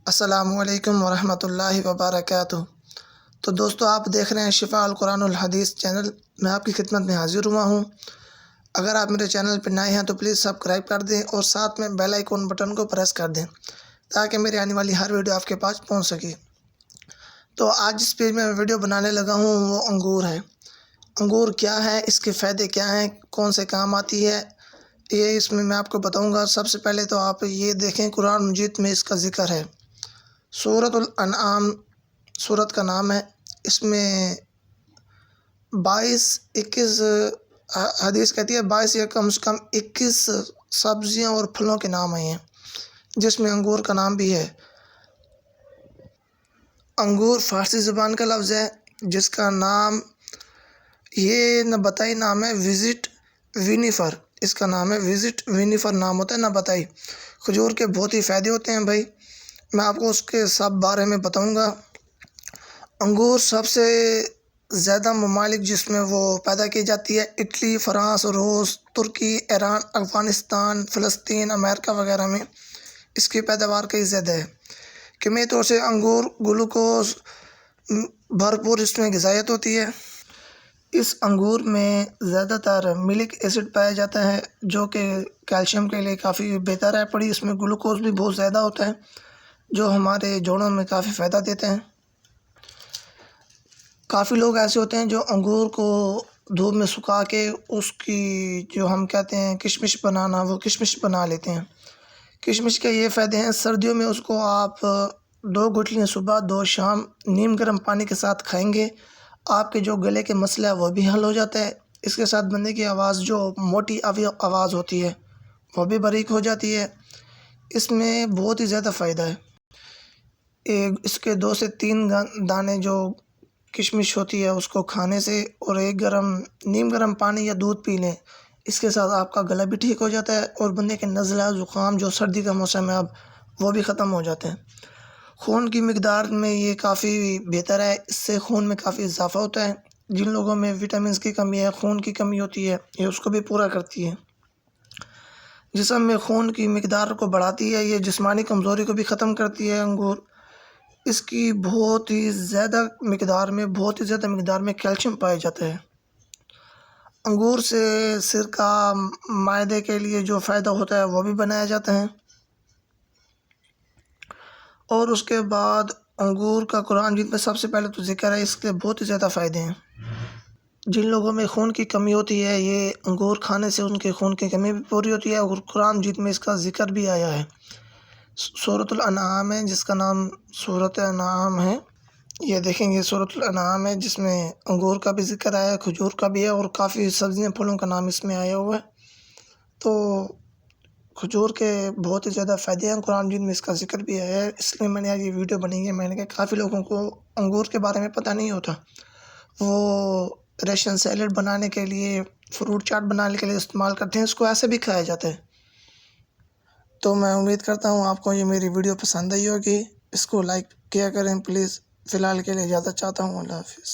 السلام علیکم ورحمۃ اللہ وبرکاتہ۔ تو دوستو، آپ دیکھ رہے ہیں شفاء القرآن الحدیث چینل۔ میں آپ کی خدمت میں حاضر ہوا ہوں۔ اگر آپ میرے چینل پہ نئے ہیں تو پلیز سبسکرائب کر دیں اور ساتھ میں بیل آئیکن بٹن کو پریس کر دیں تاکہ میری آنے والی ہر ویڈیو آپ کے پاس پہنچ سکے۔ تو آج جس پیج میں ویڈیو بنانے لگا ہوں وہ انگور ہے۔ انگور کیا ہے، اس کے فائدے کیا ہیں، کون سے کام آتی ہے، یہ اس میں آپ کو بتاؤں گا۔ سب سے پہلے تو آپ یہ دیکھیں، قرآن مجید میں اس کا ذکر ہے۔ سورۃ الانعام سورت کا نام ہے۔ اس میں 21 حدیث کہتی ہے 22 یا کم سے کم 21 سبزیاں اور پھلوں کے نام آئے ہیں، جس میں انگور کا نام بھی ہے۔ انگور فارسی زبان کا لفظ ہے جس کا نام یہ نباتائی نام ہے وزٹ وینیفر۔ اس کا نام ہے وزٹ وینیفر، نام ہوتا ہے نباتائی۔ کھجور کے بہت ہی فائدے ہوتے ہیں بھائی، میں آپ کو اس کے سب بارے میں بتاؤں گا۔ انگور سب سے زیادہ ممالک جس میں وہ پیدا کی جاتی ہے، اٹلی، فرانس، روس، ترکی، ایران، افغانستان، فلسطین، امریکہ وغیرہ میں اس کی پیداوار کئی زیادہ ہے۔ کیمیائی طور سے انگور گلوکوز بھرپور اس میں غذائیت ہوتی ہے۔ اس انگور میں زیادہ تر ملک ایسڈ پایا جاتا ہے جو کہ کیلشیم کے لیے کافی بہتر ہے پڑی۔ اس میں گلوکوز بھی بہت زیادہ ہوتا ہے جو ہمارے جوڑوں میں کافی فائدہ دیتے ہیں۔ کافی لوگ ایسے ہوتے ہیں جو انگور کو دھوپ میں سکھا کے اس کی جو ہم کہتے ہیں کشمش بنانا، وہ کشمش بنا لیتے ہیں۔ کشمش کے یہ فائدے ہیں، سردیوں میں اس کو آپ 2 گٹلیاں صبح 2 شام نیم گرم پانی کے ساتھ کھائیں گے، آپ کے جو گلے کے مسئلہ ہے وہ بھی حل ہو جاتا ہے۔ اس کے ساتھ بندے کی آواز جو موٹی آواز ہوتی ہے وہ بھی باریک ہو جاتی ہے۔ اس میں بہت ہی زیادہ فائدہ ہے۔ اس کے 2 سے 3 دانے جو کشمش ہوتی ہے اس کو کھانے سے اور 1 نیم گرم پانی یا دودھ پی لیں، اس کے ساتھ آپ کا گلا بھی ٹھیک ہو جاتا ہے اور بندے کے نزلہ زکام جو سردی کا موسم ہے اب وہ بھی ختم ہو جاتے ہیں۔ خون کی مقدار میں یہ کافی بہتر ہے، اس سے خون میں کافی اضافہ ہوتا ہے۔ جن لوگوں میں وٹامنس کی کمی ہے، خون کی کمی ہوتی ہے، یہ اس کو بھی پورا کرتی ہے۔ جسم میں خون کی مقدار کو بڑھاتی ہے، یہ جسمانی کمزوری کو بھی ختم کرتی ہے انگور۔ اس کی بہت ہی زیادہ مقدار میں کیلشیم پایا جاتا ہے۔ انگور سے سرکہ معدے کے لیے جو فائدہ ہوتا ہے وہ بھی بنایا جاتا ہے۔ اور اس کے بعد انگور کا قرآن جن میں سب سے پہلے تو ذکر ہے، اس کے بہت ہی زیادہ فائدے ہیں۔ جن لوگوں میں خون کی کمی ہوتی ہے، یہ انگور کھانے سے ان کے خون کی کمی بھی پوری ہوتی ہے، اور قرآن جن میں اس کا ذکر بھی آیا ہے۔ سورۃ الانعام ہے جس کا نام سورۃ انعام ہے، یہ دیکھیں گے سورۃ الانعام ہے جس میں انگور کا بھی ذکر آیا ہے، کھجور کا بھی ہے، اور کافی سبزیاں پھلوں کا نام اس میں آیا ہوا ہے۔ تو کھجور کے بہت ہی زیادہ فائدے ہیں، قرآن جن میں اس کا ذکر بھی ہے، اس لیے میں نے آج یہ ویڈیو بنائی ہے۔ میں نے کہا کافی لوگوں کو انگور کے بارے میں پتہ نہیں ہوتا، وہ ریشن سیلڈ بنانے کے لیے، فروٹ چاٹ بنانے کے لیے استعمال کرتے ہیں، اس کو ایسے بھی کھایا جاتا ہے۔ تو میں امید کرتا ہوں آپ کو یہ میری ویڈیو پسند آئی ہوگی، اس کو لائک کیا کریں پلیز۔ فی الحال کے لیے اجازت چاہتا ہوں، اللہ حافظ۔